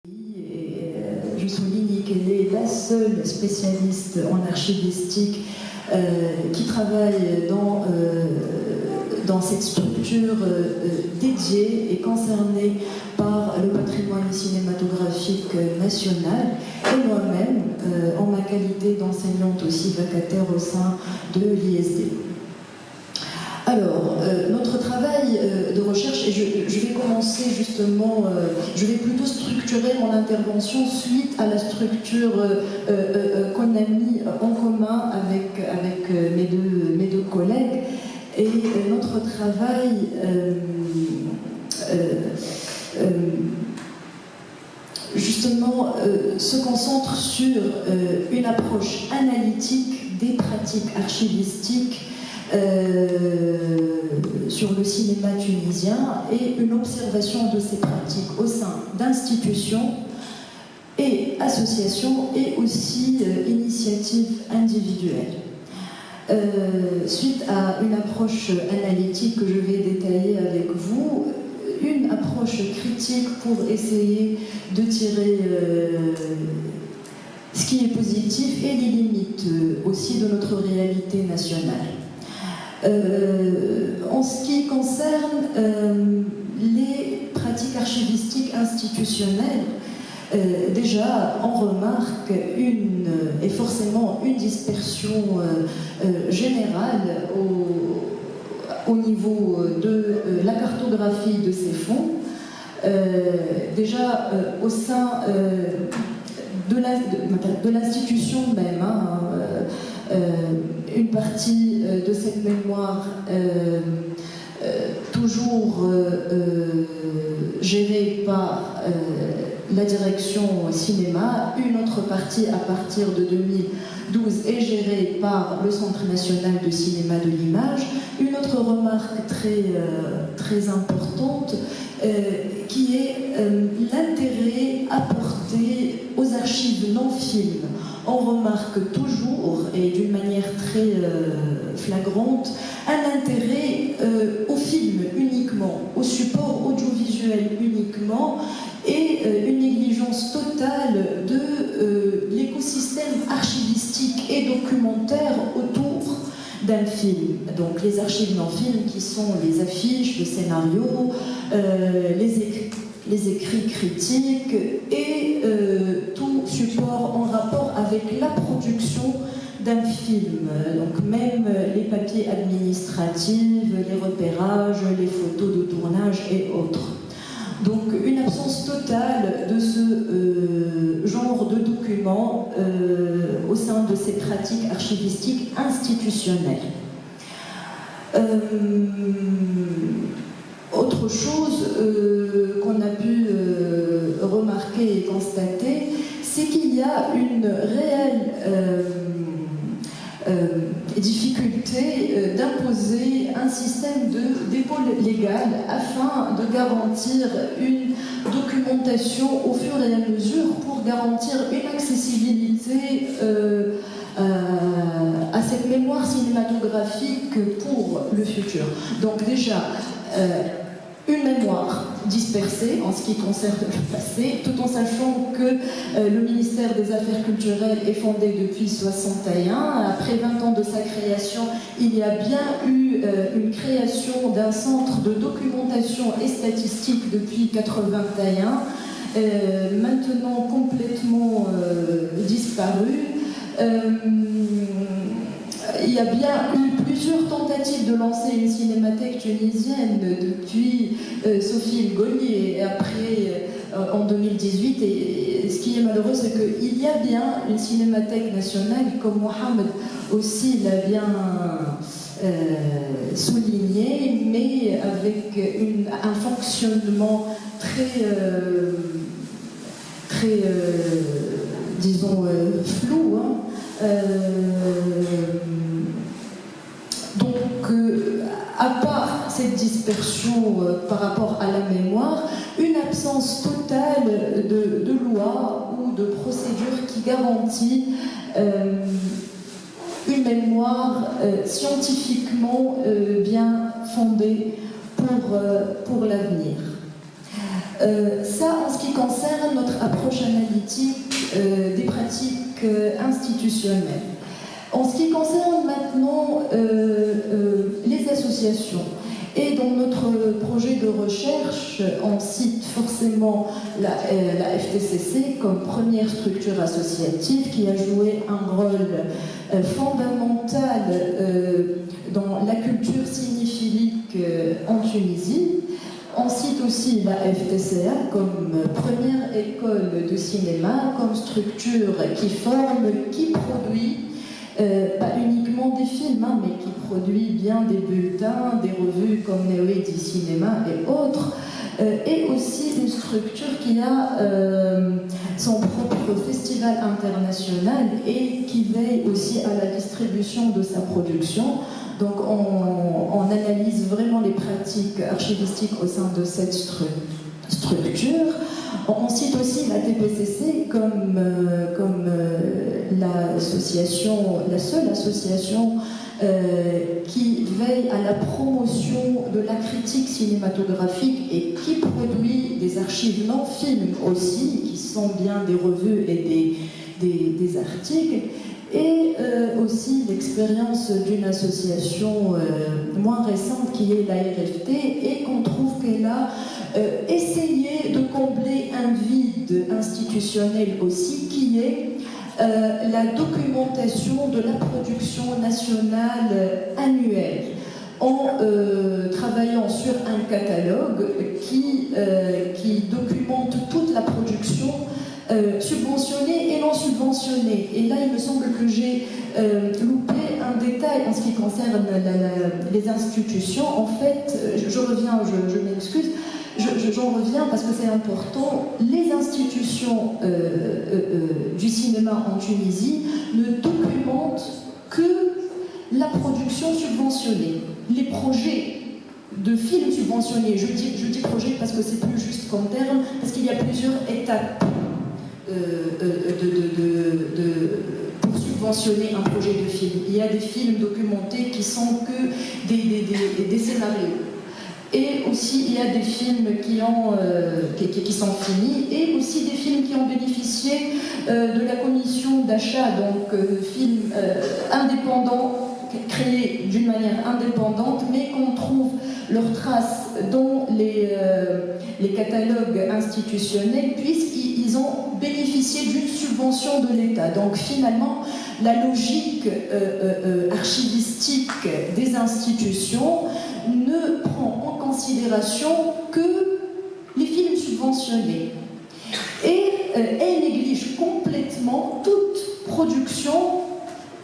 Je souligne qu'elle est la seule spécialiste en archivistique qui travaille dans cette structure dédiée et concernée par le patrimoine cinématographique national, et moi-même, en ma qualité d'enseignante aussi vacataire au sein de l'ISD. Alors, notre travail de recherche, et je vais commencer justement, je vais plutôt structurer mon intervention suite à la structure qu'on a mis en commun avec mes deux collègues. Et notre travail justement se concentre sur une approche analytique des pratiques archivistiques sur le cinéma tunisien et une observation de ces pratiques au sein d'institutions et associations et aussi initiatives individuelles. Suite à une approche analytique que je vais détailler avec vous, une approche critique pour essayer de tirer ce qui est positif et les limites aussi de notre réalité nationale. En ce qui concerne les pratiques archivistiques institutionnelles, déjà on remarque forcément une dispersion générale au niveau de la cartographie de ces fonds. Déjà au sein de l'institution même, une partie de cette mémoire toujours gérée par la direction cinéma, une autre partie à partir de 2012 est gérée par le Centre national de cinéma de l'image. Une autre remarque très importante qui est l'intérêt apporté aux archives non-films. On remarque toujours, et d'une manière très flagrante, un intérêt au film uniquement, au support audiovisuel uniquement, et une négligence totale de l'écosystème archivistique et documentaire autour d'un film. Donc les archives non-films qui sont les affiches, le scénario, les écrits critiques et tout support en rapport avec la production d'un film. Donc même les papiers administratifs, les repérages, les photos de tournage et autres. Donc une absence totale de ce genre de documents au sein de ces pratiques archivistiques institutionnelles. Autre chose qu'on a pu remarquer et constater, c'est qu'il y a une réelle difficulté d'imposer un système de dépôt légal afin de garantir une documentation au fur et à mesure pour garantir une accessibilité à cette mémoire cinématographique pour le futur. Donc déjà, une mémoire dispersée en ce qui concerne le passé, tout en sachant que le ministère des Affaires culturelles est fondé depuis 1961. Après 20 ans de sa création, il y a bien eu une création d'un centre de documentation et statistique depuis 1981, maintenant complètement disparu. Il y a bien eu plusieurs tentatives de lancer une cinémathèque tunisienne depuis Sophie Ngoni et après en 2018. Et ce qui est malheureux, c'est qu'il y a bien une cinémathèque nationale, comme Mohamed aussi l'a bien souligné, mais avec un fonctionnement très disons, flou. Donc, à part cette dispersion par rapport à la mémoire, une absence totale de loi ou de procédure qui garantit une mémoire scientifiquement bien fondée pour l'avenir. Ça, en ce qui concerne notre approche analytique des pratiques institutionnelles. En ce qui concerne maintenant les associations, et dans notre projet de recherche, on cite forcément la FTCC comme première structure associative qui a joué un rôle fondamental dans la culture cinéphilique en Tunisie. On cite aussi la FTCA comme première école de cinéma, comme structure qui forme, qui produit pas uniquement des films, hein, mais qui produit bien des bulletins, des revues comme Néoédi Cinéma et autres, et aussi une structure qui a son propre festival international et qui veille aussi à la distribution de sa production. Donc on analyse vraiment les pratiques archivistiques au sein de cette structure. On cite aussi la TPCC comme l'association, la seule association qui veille à la promotion de la critique cinématographique et qui produit des archives non-films aussi, qui sont bien des revues et des articles. Et aussi l'expérience d'une association moins récente qui est la RFT et qu'on trouve qu'elle a essayé de combler un vide institutionnel aussi qui est la documentation de la production nationale annuelle en travaillant sur un catalogue qui documente toute la production subventionnée et non subventionnée. Et là, il me semble que j'ai loupé un détail en ce qui concerne les institutions. En fait, je reviens, je m'excuse, j'en reviens parce que c'est important. Les institutions du cinéma en Tunisie ne documentent que la production subventionnée. Les projets de films subventionnés, je dis projet parce que c'est plus juste comme terme, parce qu'il y a plusieurs étapes pour subventionner un projet de film. Il y a des films documentés qui sont que des scénarios. Et aussi, il y a des films qui sont finis, et aussi des films qui ont bénéficié de la commission d'achat, donc films indépendants, créés d'une manière indépendante, mais qu'on trouve leurs traces dans les catalogues institutionnels, puisqu'ils ont bénéficié d'une subvention de l'État. Donc finalement, la logique archivistique des institutions ne prend en considération que les films subventionnés. Et elle néglige complètement toute production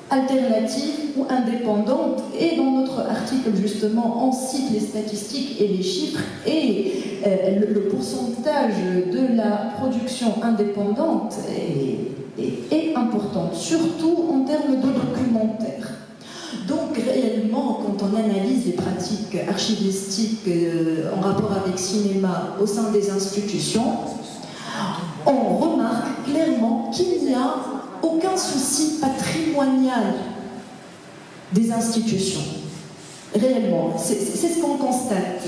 alternative ou indépendante. Et dans notre article, justement, on cite les statistiques et les chiffres, et le pourcentage de la production indépendante est important, surtout en termes de documentaire. Donc réellement, quand on analyse les pratiques archivistiques en rapport avec cinéma au sein des institutions, on remarque clairement qu'il n'y a aucun souci patrimonial des institutions. Réellement, c'est ce qu'on constate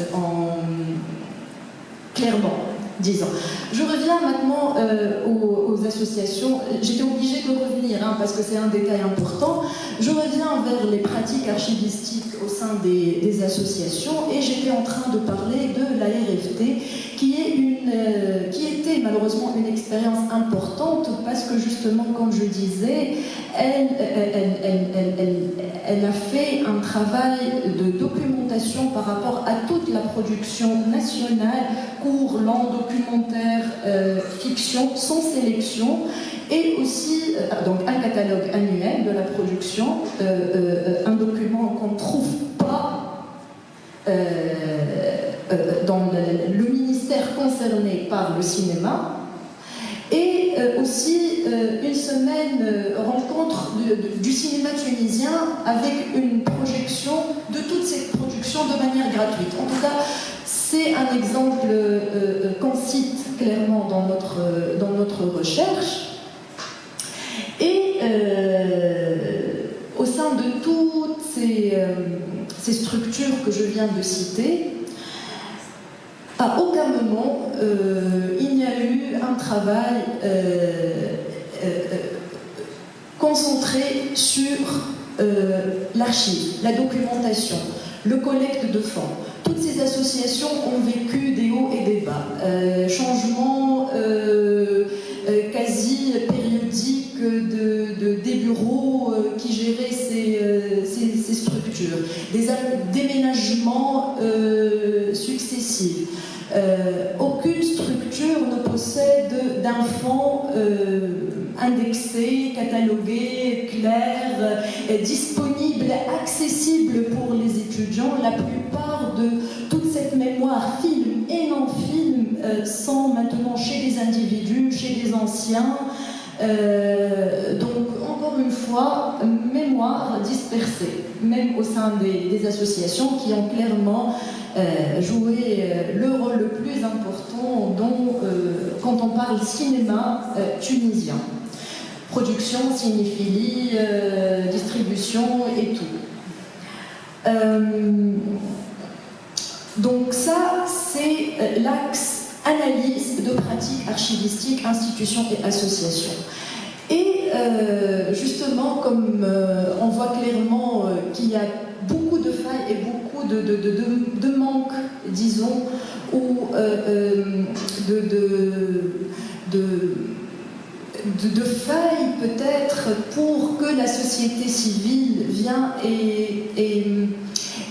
clairement, disons. Je reviens maintenant aux associations. J'étais obligée de revenir, parce que c'est un détail important. Je reviens vers les pratiques archivistiques au sein des associations, et j'étais en train de parler de la RFT, qui était malheureusement une expérience importante, parce que justement, comme je disais, elle a fait un travail de documentation par rapport à toute la production nationale, court, long, documentaire, fiction, sans sélection, et aussi donc un catalogue annuel de la production, un document qu'on ne trouve pas dans le ministère concerné par le cinéma, et aussi une semaine rencontre du cinéma tunisien avec une projection de toute cette production de manière gratuite. En tout cas, c'est un exemple qu'on cite clairement dans notre recherche. Et au sein de toutes ces structures que je viens de citer, À aucun moment, il n'y a eu un travail concentré sur l'archive, la documentation, le collecte de fonds. Toutes ces associations ont vécu des hauts et des bas, changements quasi périodiques des bureaux qui géraient ces structures, des déménagements successifs. Aucune structure ne possède d'un fonds indexé, catalogué, clair, disponible, accessible pour les étudiants. La plupart de toute cette mémoire, film et non-film, sont maintenant chez les individus, chez les anciens. Donc, encore une fois, mémoire dispersée, même au sein des associations qui ont clairement joué le rôle le plus important quand on parle cinéma tunisien. Production, cinéphilie, distribution et tout. Donc ça, c'est l'axe analyse de pratiques archivistiques, institutions et associations. Et justement, comme on voit clairement qu'il y a beaucoup de failles et beaucoup de manques, disons, ou de failles peut-être pour que la société civile vienne et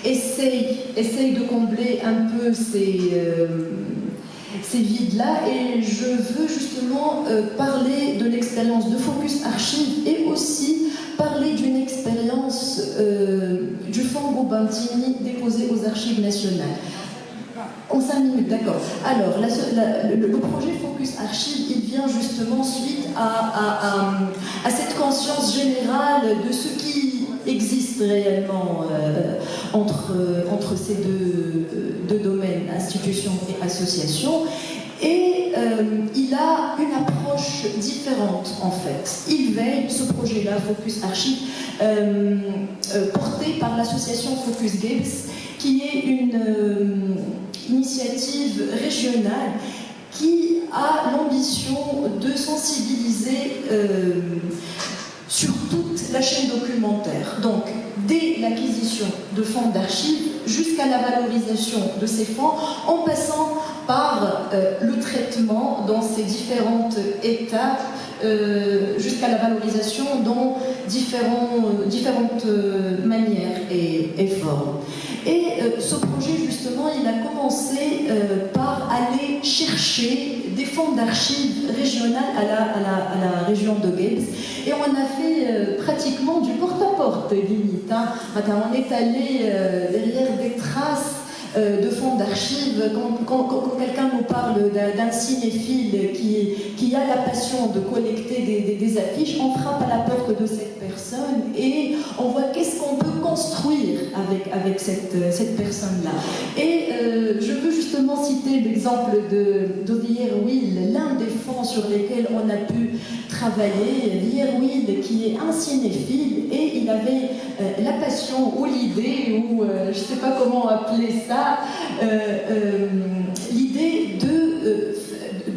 essaye de combler un peu ces vides-là, et je veux justement parler de l'expérience de Focus Archive et aussi parler d'une expérience du fonds Gulbenkian déposé aux Archives nationales. En 5 minutes, d'accord. Alors, le projet Focus Archive, il vient justement suite à cette conscience générale de ce qui existe réellement entre ces deux domaines, institutions et associations. Et il a une approche différente, en fait. Il veille, ce projet-là, Focus Archive, porté par l'association Focus Games, qui est une initiative régionale qui a l'ambition de sensibiliser sur toute la chaîne documentaire. Donc, dès l'acquisition de fonds d'archives jusqu'à la valorisation de ces fonds, en passant par le traitement dans ces différentes étapes, jusqu'à la valorisation dans différentes manières et formes. Et ce projet, justement, il a commencé par aller chercher des fonds d'archives régionales à la région de Games. Et on a fait pratiquement du porte-à-porte, limite. Hein. On est allé derrière des traces de fonds d'archives. Quand quelqu'un nous parle d'un cinéphile qui a la passion de collecter des affiches, on frappe à la porte de cette personne et on voit qu'est-ce qu'on peut construire avec cette personne-là. Et je veux justement citer l'exemple de Will, l'un des fonds sur lesquels on a pu travailler. Will, qui est un cinéphile, et il avait la passion ou l'idée, ou je ne sais pas comment appeler ça, l'idée de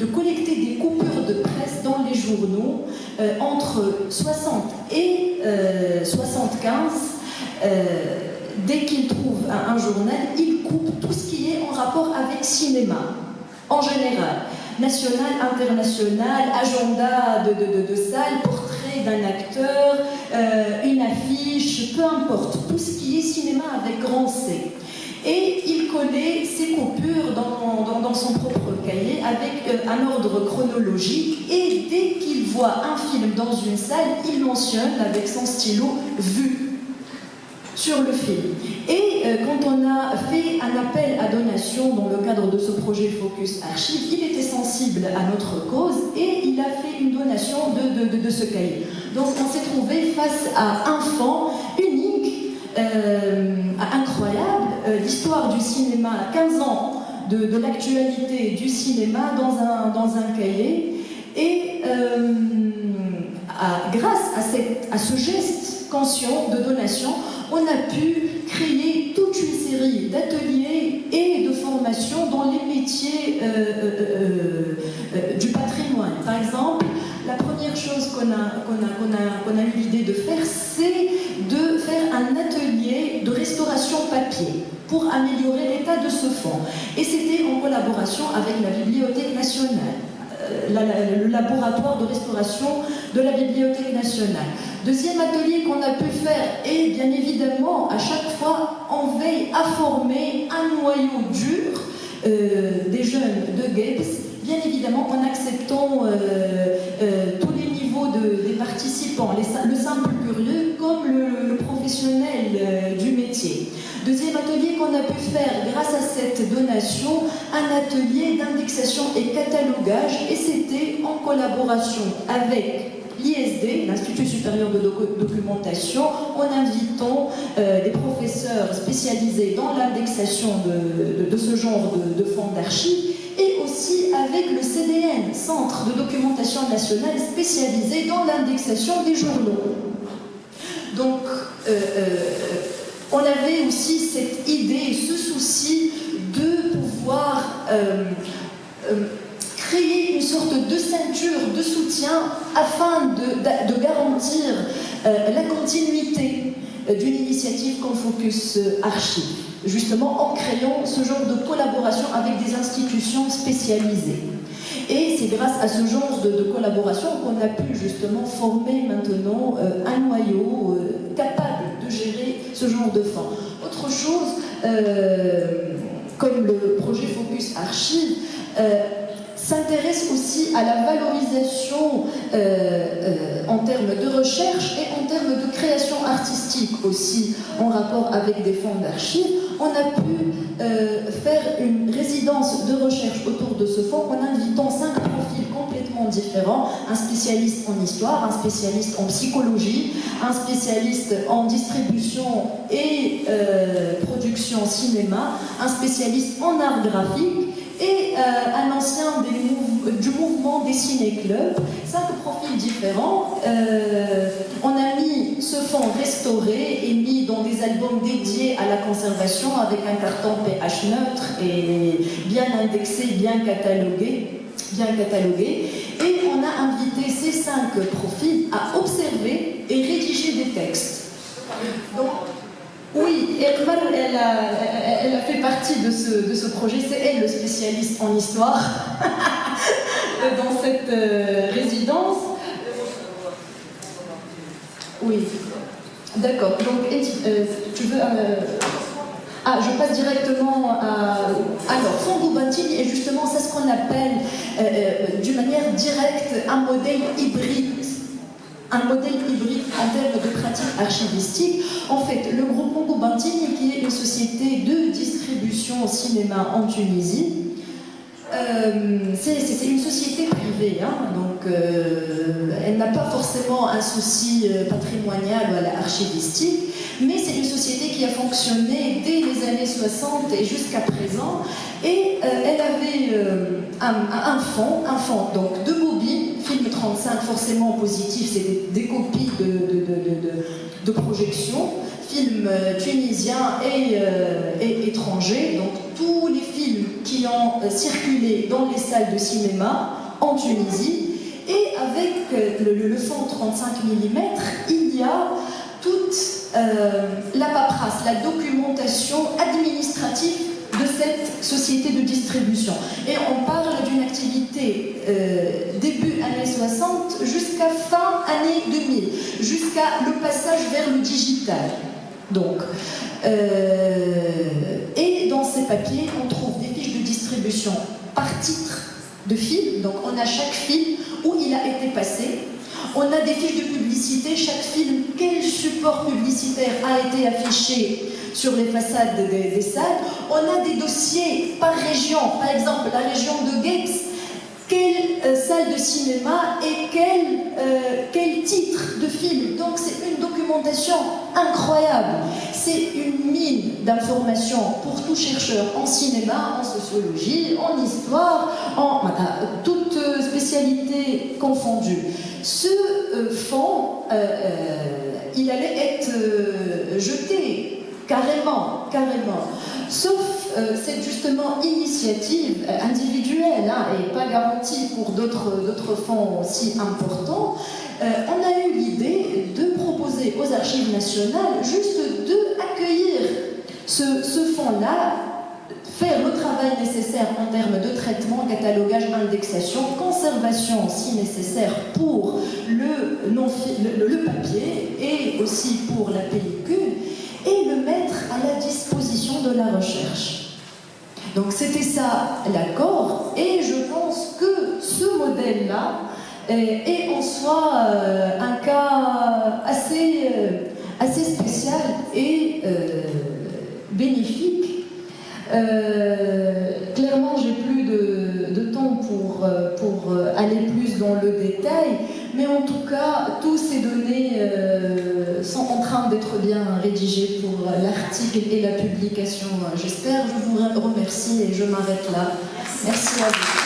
collecter des coupures de presse dans les journaux entre 60 et 75. Dès qu'il trouve un journal, il coupe tout ce qui est en rapport avec cinéma, en général. National, international, agenda de salle, portrait d'un acteur, une affiche, peu importe, tout ce qui est cinéma avec grand C. Et il collait ses coupures dans son propre cahier avec un ordre chronologique, et dès qu'il voit un film dans une salle, il mentionne avec son stylo « vu » sur le film. Et quand on a fait un appel à donation dans le cadre de ce projet Focus Archive, il était sensible à notre cause et il a fait une donation de ce cahier. Donc on s'est trouvé face à un fonds unique, incroyable, l'histoire du cinéma, 15 ans de l'actualité du cinéma dans un cahier. Et grâce à ce geste conscient de donation, on a pu créer toute une série d'ateliers et de formations dans les métiers du patrimoine. Par exemple, la première chose qu'on a eu l'idée de faire, c'est de faire un atelier de restauration papier pour améliorer l'état de ce fonds. Et c'était en collaboration avec la Bibliothèque nationale, le laboratoire de restauration de la Bibliothèque nationale. Deuxième atelier qu'on a pu faire, et bien évidemment, à chaque fois, on veille à former un noyau dur des jeunes de GEPS, bien évidemment en acceptant tous les niveaux des participants, le simple curieux comme le professionnel du métier. Deuxième atelier qu'on a pu faire grâce à cette donation, un atelier d'indexation et catalogage, et c'était en collaboration avec l'ISD, l'Institut supérieur de documentation, en invitant des professeurs spécialisés dans l'indexation de ce genre de fonds d'archives, et aussi avec le CDN, Centre de documentation nationale spécialisé dans l'indexation des journaux. Donc, on avait aussi cette idée, ce souci de pouvoir créer une sorte de ceinture de soutien afin de garantir la continuité d'une initiative comme Focus Archive, justement en créant ce genre de collaboration avec des institutions spécialisées. Et c'est grâce à ce genre de collaboration qu'on a pu justement former maintenant un noyau capable de gérer ce genre de fonds. Autre chose, comme le projet Focus Archive, s'intéresse aussi à la valorisation en termes de recherche et en termes de création artistique aussi, en rapport avec des fonds d'archives. On a pu faire une résidence de recherche autour de ce fonds en invitant 5 profils complètement différents, un spécialiste en histoire, un spécialiste en psychologie, un spécialiste en distribution et production cinéma, un spécialiste en art graphique, et un ancien du mouvement des ciné-clubs, 5 profils différents. On a mis ce fonds restauré et mis dans des albums dédiés à la conservation avec un carton pH neutre et bien indexé, bien catalogué. Et on a invité ces 5 profils à observer et rédiger des textes. Donc, oui, Ekmal, elle a fait partie de ce projet. C'est elle le spécialiste en histoire dans cette résidence. Oui, d'accord. Donc, tu veux... je passe directement à... Alors, Fonds Gubantini est justement, c'est ce qu'on appelle, d'une manière directe, un modèle hybride. Un modèle hybride en termes de pratique archivistique. En fait, le groupe Fonds Gubantini, qui est une société de distribution au cinéma en Tunisie, c'est une société privée, hein, donc elle n'a pas forcément un souci patrimonial ou archivistique, mais c'est une société qui a fonctionné dès les années 60 et jusqu'à présent, et elle avait un fonds donc de bobines, film 35 forcément positif, c'est des copies de projection, films tunisiens et étrangers, donc tous les films qui ont circulé dans les salles de cinéma en Tunisie. Et avec le fonds 35 mm, il y a toute la paperasse, la documentation administrative de cette société de distribution. Et on parle d'une activité début années 60 jusqu'à fin année 2000, jusqu'à le passage vers le digital. Donc, et dans ces papiers, on trouve des fiches de distribution par titre de film. Donc, on a chaque film où il a été passé. On a des fiches de publicité, chaque film, quel support publicitaire a été affiché sur les façades des salles. On a des dossiers par région. Par exemple, la région de Gex, quelle salle de cinéma et quel titre de film. Donc c'est une documentation incroyable. C'est une mine d'informations pour tout chercheur en cinéma, en sociologie, en histoire, en toutes spécialités confondues. Ce fonds, il allait être jeté carrément, carrément. Sauf cette justement initiative individuelle et pas garantie pour d'autres fonds aussi importants, on a eu l'idée de proposer aux Archives nationales juste d'accueillir ce fonds-là, faire le travail nécessaire en termes de traitement, catalogage, indexation, conservation si nécessaire pour le papier et aussi pour la pellicule, et le mettre à la disposition de la recherche. Donc c'était ça l'accord, et je pense que ce modèle-là est en soi un cas assez spécial et bénéfique. Clairement, j'ai plus de temps pour aller plus dans le détail, mais en tout cas, tous ces données sont en train d'être bien rédigées pour l'article et la publication, j'espère. Je vous remercie et je m'arrête là. Merci à vous.